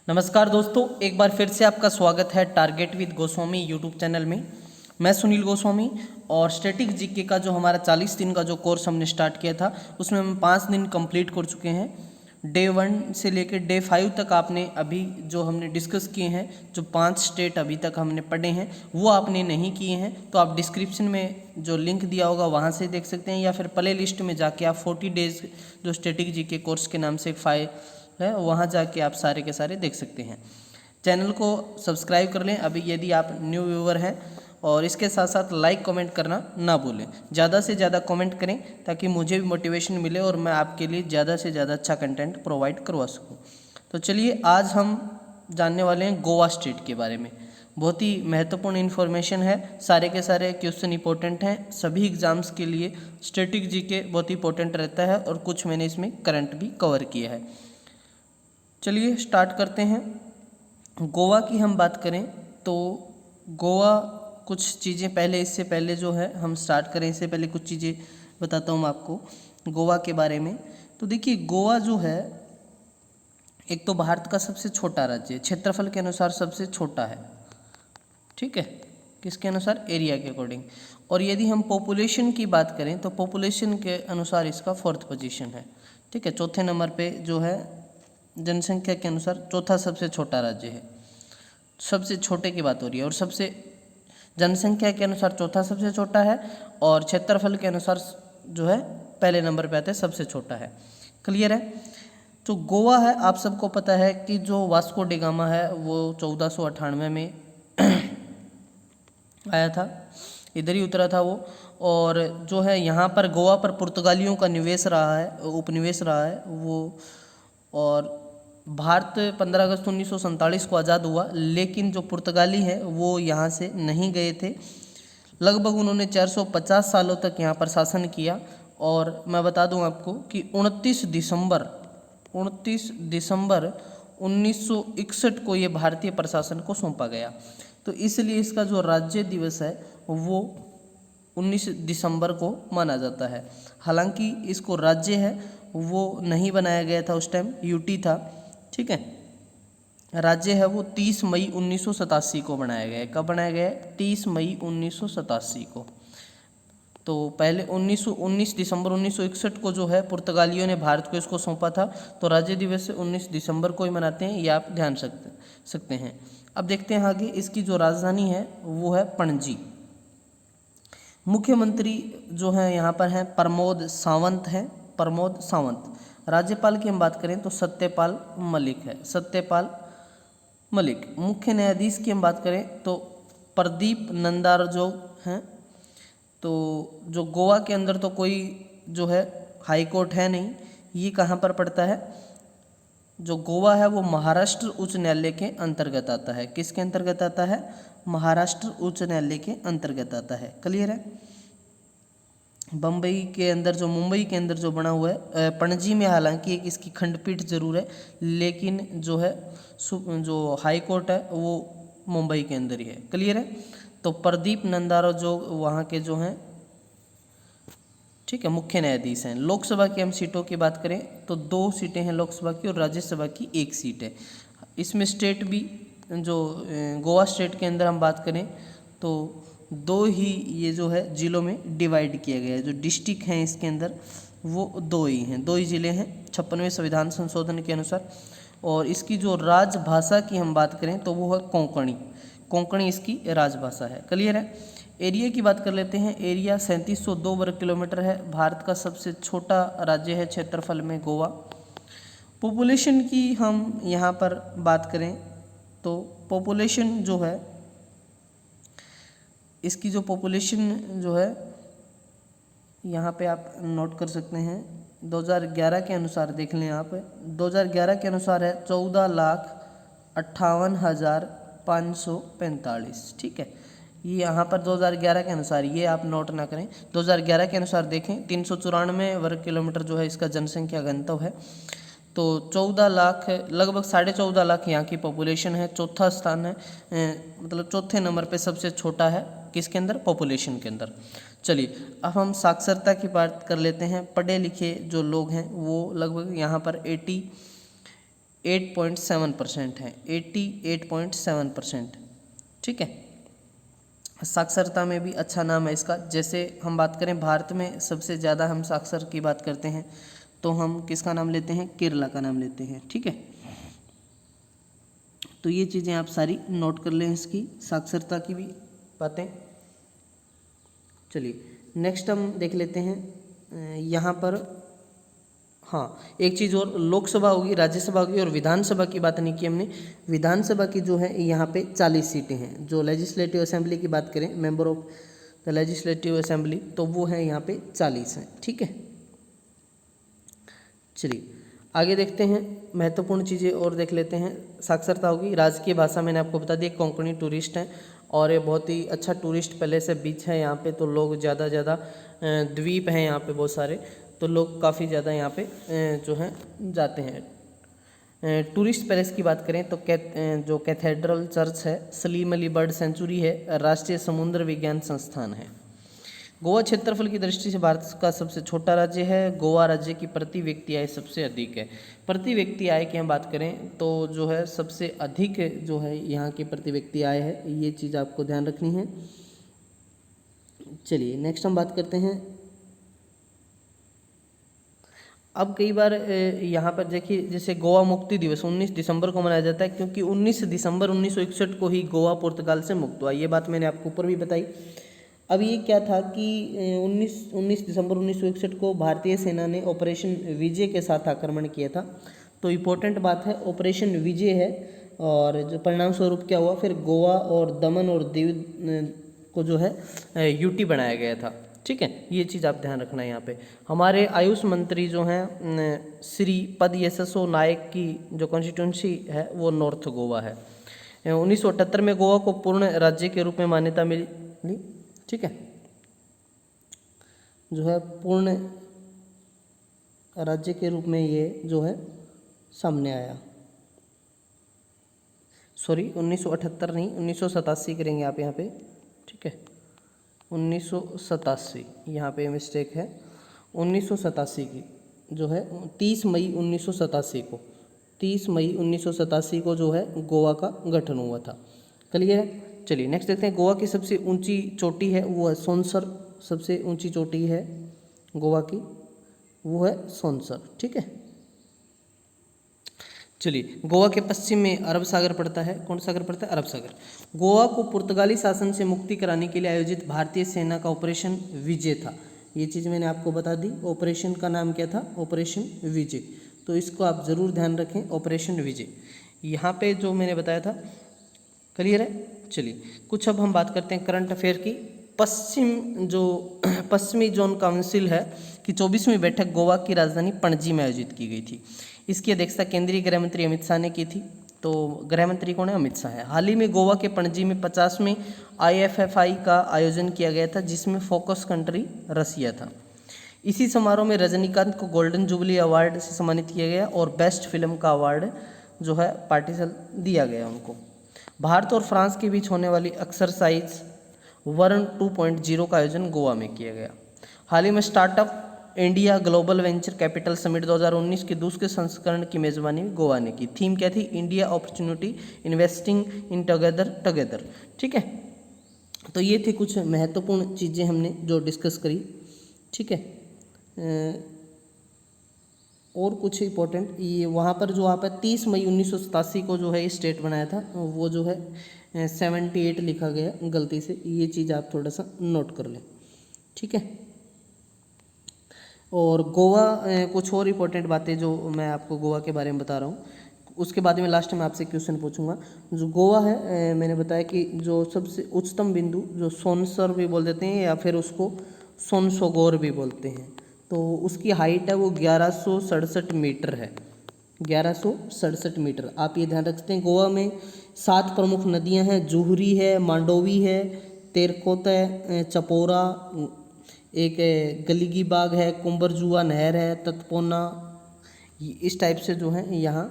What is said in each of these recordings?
नमस्कार दोस्तों, एक बार फिर से आपका स्वागत है target with Goswami YouTube channel में। मैं सुनील गोस्वामी और स्टैटिक जीके का जो हमारा 40 दिन का जो कोर्स हमने स्टार्ट किया था उसमें हम 5 दिन कंप्लीट कर चुके हैं। डे 1 से लेकर डे 5 तक आपने अभी जो हमने डिस्कस किए हैं, जो 5 स्टेट अभी तक हमने पढ़े हैं वो आपने नहीं किए हैं तो आप डिस्क्रिप्शन में जो लिंक दिया होगा वहाँ से देख सकते हैं, या फिर प्ले लिस्ट में जाके आप 40 डेज जो स्टैटिक जीके कोर्स के नाम से एक फाइल है वहाँ जाके आप सारे के सारे देख सकते हैं। चैनल को सब्सक्राइब कर लें अभी यदि आप न्यू व्यूअर हैं, और इसके साथ साथ लाइक कमेंट करना ना भूलें। ज़्यादा से ज़्यादा कमेंट करें ताकि मुझे भी मोटिवेशन मिले और मैं आपके लिए ज़्यादा से ज़्यादा अच्छा कंटेंट प्रोवाइड करवा सकूं। तो चलिए आज हम जानने वाले हैं गोवा स्टेट के बारे में। बहुत ही महत्वपूर्ण इन्फॉर्मेशन है, सारे के सारे क्वेश्चन इंपॉर्टेंट हैं सभी एग्जाम्स के लिए। स्टैटिक जीके बहुत इंपॉर्टेंट रहता है और कुछ मैंने इसमें करंट भी कवर किया है। चलिए स्टार्ट करते हैं। गोवा की हम बात करें तो गोवा कुछ चीज़ें पहले, इससे पहले जो है हम स्टार्ट करें इससे पहले कुछ चीज़ें बताता हूँ मैं आपको गोवा के बारे में। तो देखिए गोवा जो है एक तो भारत का सबसे छोटा राज्य है, क्षेत्रफल के अनुसार सबसे छोटा है, ठीक है, किसके अनुसार, एरिया के अकॉर्डिंग। और यदि हम पॉपुलेशन की बात करें तो पॉपुलेशन के अनुसार इसका 4th पोजीशन है, ठीक है, चौथे नंबर पे जो है जनसंख्या के अनुसार चौथा सबसे छोटा राज्य है। सबसे छोटे की बात हो रही है, और सबसे जनसंख्या के अनुसार चौथा सबसे छोटा है, और क्षेत्रफल के अनुसार जो है पहले नंबर पे आता है, सबसे छोटा है। क्लियर है। तो गोवा है, आप सबको पता है कि जो वास्को डी गामा है वो 1498 में आया था, इधर ही उतरा था वो। और जो है यहाँ पर गोवा पर पुर्तगालियों का निवेश रहा है, उपनिवेश रहा है वो। और भारत 15 अगस्त 1947 को आज़ाद हुआ, लेकिन जो पुर्तगाली हैं वो यहाँ से नहीं गए थे। लगभग उन्होंने 450 सालों तक यहाँ पर शासन किया। और मैं बता दूं आपको कि 29 दिसंबर 1961 को ये भारतीय प्रशासन को सौंपा गया। तो इसलिए इसका जो राज्य दिवस है वो 19 दिसंबर को माना जाता है। हालांकि इसको राज्य है वो नहीं बनाया गया था, उस टाइम यूटी था, ठीक है। राज्य है वो 30 मई 1987 को बनाया गया है। कब बनाया गया है? 30 मई 1987 को। तो पहले 19 दिसंबर 1961 को जो है पुर्तगालियों ने भारत को इसको सौंपा था, तो राज्य दिवस 19 दिसंबर को ही मनाते हैं, ये आप ध्यान सकते हैं। अब देखते हैं आगे, इसकी जो राजधानी है वो है पणजी। मुख्यमंत्री जो है यहाँ पर हैं प्रमोद सावंत हैं, प्रमोद सावंत। राज्यपाल की हम बात करें तो सत्यपाल मलिक है, सत्यपाल मलिक। मुख्य न्यायाधीश की हम बात करें तो प्रदीप नंदारजोग हैं। तो जो गोवा के अंदर तो कोई जो है हाई कोर्ट है नहीं, ये कहाँ पर पड़ता है? जो गोवा है वो महाराष्ट्र उच्च न्यायालय के अंतर्गत आता है। किसके अंतर्गत आता है? महाराष्ट्र उच्च न्यायालय के अंतर्गत आता है। क्लियर है। बम्बई के अंदर जो, मुंबई के अंदर जो बना हुआ है पणजी में, हालांकि एक इसकी खंडपीठ जरूर है, लेकिन जो है जो हाई कोर्ट है वो मुंबई के अंदर ही है। क्लियर है। तो प्रदीप नंदारो जो वहाँ के जो हैं, ठीक है, मुख्य न्यायाधीश हैं। लोकसभा की हम सीटों की बात करें तो 2 सीटें हैं लोकसभा की, और राज्यसभा की 1 सीट है। इसमें स्टेट भी जो गोवा स्टेट के अंदर हम बात करें तो 2 ही ये जो है जिलों में डिवाइड किया गया है। जो डिस्ट्रिक्ट हैं इसके अंदर वो 2 ही हैं, 2 ही ज़िले हैं 56वें संविधान संशोधन के अनुसार। और इसकी जो राजभाषा की हम बात करें तो वो है कोंकणी, कोंकणी इसकी राजभाषा है। क्लियर है। एरिया की बात कर लेते हैं। एरिया 3702 वर्ग किलोमीटर है। भारत का सबसे छोटा राज्य है क्षेत्रफल में गोवा। पॉपुलेशन की हम यहाँ पर बात करें तो पॉपुलेशन जो है, इसकी जो पॉपुलेशन जो है यहाँ पे आप नोट कर सकते हैं, 2011 के अनुसार देख लें आप, 2011 के अनुसार है 14,58,545, ठीक है। ये यहाँ पर 2011 के अनुसार, ये आप नोट ना करें, 2011 के अनुसार देखें 394 वर्ग किलोमीटर जो है इसका जनसंख्या घनत्व है। तो 14 लाख, लगभग 14.5 लाख यहाँ की पॉपुलेशन है। चौथा स्थान है, मतलब चौथे नंबर पे सबसे छोटा है किसके अंदर? पॉपुलेशन के अंदर। चलिए अब हम साक्षरता की बात कर लेते हैं। पढ़े लिखे जो लोग हैं वो लगभग यहाँ पर 88.7% है, 88.7%। ठीक है, साक्षरता में भी अच्छा नाम है इसका। जैसे हम बात करें भारत में सबसे ज़्यादा हम साक्षर की बात करते हैं तो हम किसका नाम लेते हैं, केरला का नाम लेते हैं। ठीक है, तो ये चीज़ें आप सारी नोट कर लें, इसकी साक्षरता की भी बातें। चलिए नेक्स्ट हम देख लेते हैं यहाँ पर। हाँ, एक चीज़ और, लोकसभा होगी, राज्यसभा होगी और विधानसभा की बात नहीं की हमने। विधानसभा की जो है यहाँ पे 40 सीटें हैं। जो लेजिस्लेटिव असेंबली की बात करें, member of the legislative assembly, तो वो है यहाँ पे 40 हैं। ठीक है, चलिए आगे देखते हैं, महत्वपूर्ण चीज़ें और देख लेते हैं। साक्षरता होगी, राजकीय भाषा मैंने आपको बता दी, कोंकणी टूरिस्ट हैं और ये बहुत ही अच्छा टूरिस्ट प्लेस है, बीच है यहाँ पे, तो लोग ज़्यादा द्वीप हैं यहाँ पे बहुत सारे, तो लोग काफ़ी ज़्यादा यहाँ पे जो हैं जाते हैं। टूरिस्ट पैलेस की बात करें तो जो कैथेड्रल चर्च है, सलीम अली बर्ड सेंचुरी है, राष्ट्रीय समुद्र विज्ञान संस्थान है। गोवा क्षेत्रफल की दृष्टि से भारत का सबसे छोटा राज्य है। गोवा राज्य की प्रति व्यक्ति आय सबसे अधिक है। प्रति व्यक्ति आय की हम बात करें तो जो है सबसे अधिक जो है यहाँ की प्रति व्यक्ति आय है, ये चीज़ आपको ध्यान रखनी है। चलिए नेक्स्ट हम बात करते हैं। अब कई बार यहाँ पर देखिए, जैसे गोवा मुक्ति दिवस 19 दिसंबर को मनाया जाता है, क्योंकि 19 दिसंबर 1961 को ही गोवा पुर्तगाल से मुक्त हुआ। ये बात मैंने आपको ऊपर भी बताई। अब ये क्या था कि 19 दिसंबर 1961 को भारतीय सेना ने ऑपरेशन विजय के साथ आक्रमण किया था। तो इम्पोर्टेंट बात है, ऑपरेशन विजय है, और जो परिणाम स्वरूप क्या हुआ, फिर गोवा और दमन और दीव को जो है यूटी बनाया गया था। ठीक है, ये चीज़ आप ध्यान रखना है। यहाँ पे हमारे आयुष मंत्री जो हैं श्री पद यशस्व नायक की जो कॉन्स्टिट्यूंसी है वो नॉर्थ गोवा है। 1978 में गोवा को पूर्ण राज्य के रूप में मान्यता मिली। ठीक है, जो है पूर्ण राज्य के रूप में ये जो है सामने आया। सॉरी, 1978 नहीं, 1987 करेंगे आप यहाँ पे। ठीक है, 1987 यहाँ पे मिस्टेक है। 1987 की जो है 30 मई 1987 को, 30 मई 1987 को जो है गोवा का गठन हुआ था। क्लियर है। चलिए नेक्स्ट देखते हैं। गोवा की सबसे ऊंची चोटी है वो है सोनसर। सबसे ऊंची चोटी है गोवा की वो है सोनसर। ठीक है, चलिए गोवा के पश्चिम में अरब सागर पड़ता है। कौन सागर पड़ता है? अरब सागर। गोवा को पुर्तगाली शासन से मुक्ति कराने के लिए आयोजित भारतीय सेना का ऑपरेशन विजय था। ये चीज़ मैंने आपको बता दी। ऑपरेशन का नाम क्या था? ऑपरेशन विजय। तो इसको आप ज़रूर ध्यान रखें, ऑपरेशन विजय। यहाँ पे जो मैंने बताया था, क्लियर है। चलिए कुछ अब हम बात करते हैं करंट अफेयर की। पश्चिमी जोन काउंसिल है कि 24वीं बैठक गोवा की राजधानी पणजी में आयोजित की गई थी। इसकी अध्यक्षता केंद्रीय गृह मंत्री अमित शाह ने की थी। तो गृह मंत्री कौन है? अमित शाह है। हाल ही में गोवा के पणजी में 50वें IFFI का आयोजन किया गया था, जिसमें फोकस कंट्री रसिया था। इसी समारोह में रजनीकांत को गोल्डन जुबली अवार्ड से सम्मानित किया गया और बेस्ट फिल्म का अवार्ड जो है पार्टिसल दिया गया उनको। भारत और फ्रांस के बीच होने वाली एक्सरसाइज वर्ण 2.0 का आयोजन गोवा में किया गया। हाल ही में startup India global venture capital summit 2019 के दूसरे संस्करण की मेजबानी गोवा ने की। थीम क्या थी? India opportunity investing in together. ठीक है, तो ये थी कुछ महत्वपूर्ण चीज़ें हमने जो डिस्कस करी। ठीक है, और कुछ इंपॉर्टेंट, ये वहाँ पर जो आप 30 मई 1987 को जो है ये स्टेट बनाया था, वो जो है 78 लिखा गया गलती से। ये चीज़ आप थोड़ा सा नोट कर लें। ठीक है, और गोवा, कुछ और इम्पोर्टेंट बातें जो मैं आपको गोवा के बारे में बता रहा हूँ, उसके बाद में लास्ट में आपसे क्वेश्चन पूछूंगा। जो गोवा है, मैंने बताया कि जो सबसे उच्चतम बिंदु जो सोनसर भी बोल देते हैं या फिर उसको सोनसोगोर भी बोलते हैं, तो उसकी हाइट है वो 1167 मीटर है। 1167 मीटर। आप ये ध्यान रखते हैं। गोवा में 7 प्रमुख नदियाँ हैं। जुहरी है, मांडोवी है, तेरकोत है, चपोरा, एक गलीगी बाग है, कुंबरजुआ नहर है, तत्पोना, इस टाइप से जो है यहाँ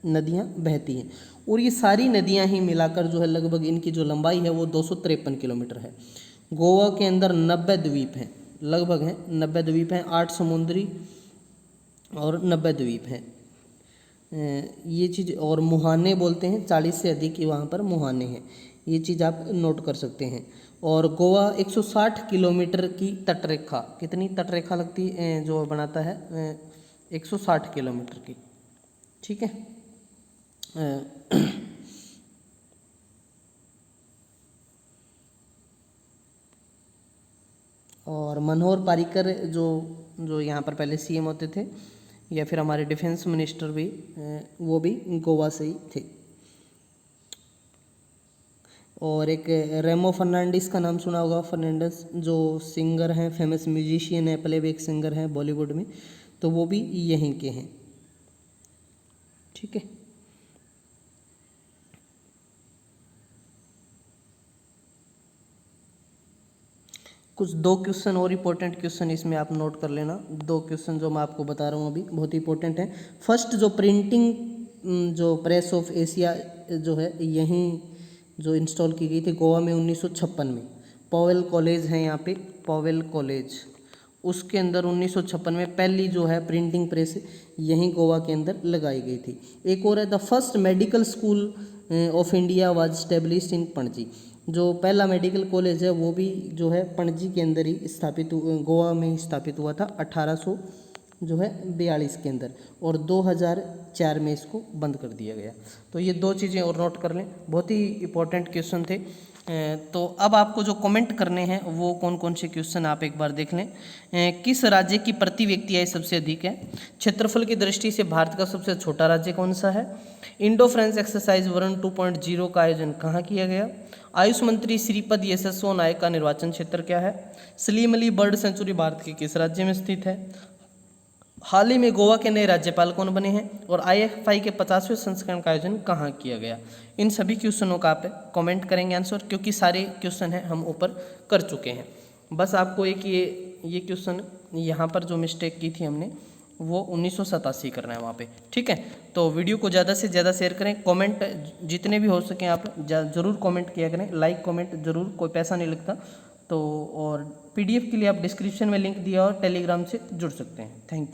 नदियाँ बहती हैं। और ये सारी नदियाँ ही मिलाकर जो है लगभग इनकी जो लंबाई है वो 253 किलोमीटर है। गोवा के अंदर 90 द्वीप हैं, लगभग हैं 90 द्वीप हैं, 8 समुद्री और 90 द्वीप हैं। ये चीज़, और मुहाने बोलते हैं, 40 से अधिक वहाँ पर मुहाने हैं, ये चीज़ आप नोट कर सकते हैं। और गोवा 160 किलोमीटर की तटरेखा, कितनी तटरेखा लगती है जो बनाता है, 160 किलोमीटर की, ठीक है। और मनोहर पारिकर जो जो यहाँ पर पहले सीएम होते थे, या फिर हमारे डिफेंस मिनिस्टर भी, वो भी गोवा से ही थे। और एक रेमो फर्नांडिस का नाम सुना होगा, फर्नांडिस जो सिंगर हैं, फेमस म्यूजिशियन है, प्लेबैक सिंगर हैं बॉलीवुड में, तो वो भी यहीं के हैं, ठीक है। कुछ 2 क्वेश्चन और इम्पोर्टेंट क्वेश्चन इसमें आप नोट कर लेना। 2 क्वेश्चन जो मैं आपको बता रहा हूँ अभी बहुत ही इंपॉर्टेंट है। फर्स्ट जो प्रिंटिंग जो प्रेस ऑफ एशिया जो है यहीं जो इंस्टॉल की गई थी गोवा में 1956 में। पॉवेल कॉलेज है यहाँ पे, पॉवेल कॉलेज, उसके अंदर 1956 में पहली जो है प्रिंटिंग प्रेस यहीं गोवा के अंदर लगाई गई थी। एक और है, the first medical school of India was established in Panaji. जो पहला मेडिकल कॉलेज है वो भी जो है पणजी के अंदर ही स्थापित, गोवा में ही स्थापित हुआ था 1842 के अंदर, और 2004 में इसको बंद कर दिया गया। तो ये 2 चीज़ें और नोट कर लें, बहुत ही इंपॉर्टेंट क्वेश्चन थे। तो अब आपको जो कमेंट करने हैं वो कौन कौन से क्वेश्चन आप एक बार देख लें। किस राज्य की प्रति व्यक्ति आय सबसे अधिक है? क्षेत्रफल की दृष्टि से भारत का सबसे छोटा राज्य कौन सा है? इंडो फ्रेंच एक्सरसाइज वर्न 2.0 का आयोजन कहाँ किया गया? आयुष मंत्री श्रीपद यशस्वी नायक का निर्वाचन क्षेत्र क्या है? सलीम अली बर्ड सेंचुरी भारत के किस राज्य में स्थित है? हाल ही में गोवा के नए राज्यपाल कौन बने हैं? और IFI के 50वें संस्करण का आयोजन कहाँ किया गया? इन सभी क्वेश्चनों का आप कमेंट करेंगे आंसर, क्योंकि सारे क्वेश्चन हैं हम ऊपर कर चुके हैं। बस आपको एक ये क्वेश्चन यहाँ पर जो मिस्टेक की थी हमने वो 1987 करना है वहाँ पे, ठीक है। तो वीडियो को ज़्यादा से ज़्यादा शेयर करें, कमेंट जितने भी हो सकें आप ज़रूर कमेंट किया करें, लाइक कमेंट ज़रूर, कोई पैसा नहीं लगता। तो और PDF के लिए आप डिस्क्रिप्शन में लिंक दिया और टेलीग्राम से जुड़ सकते हैं। Thank you.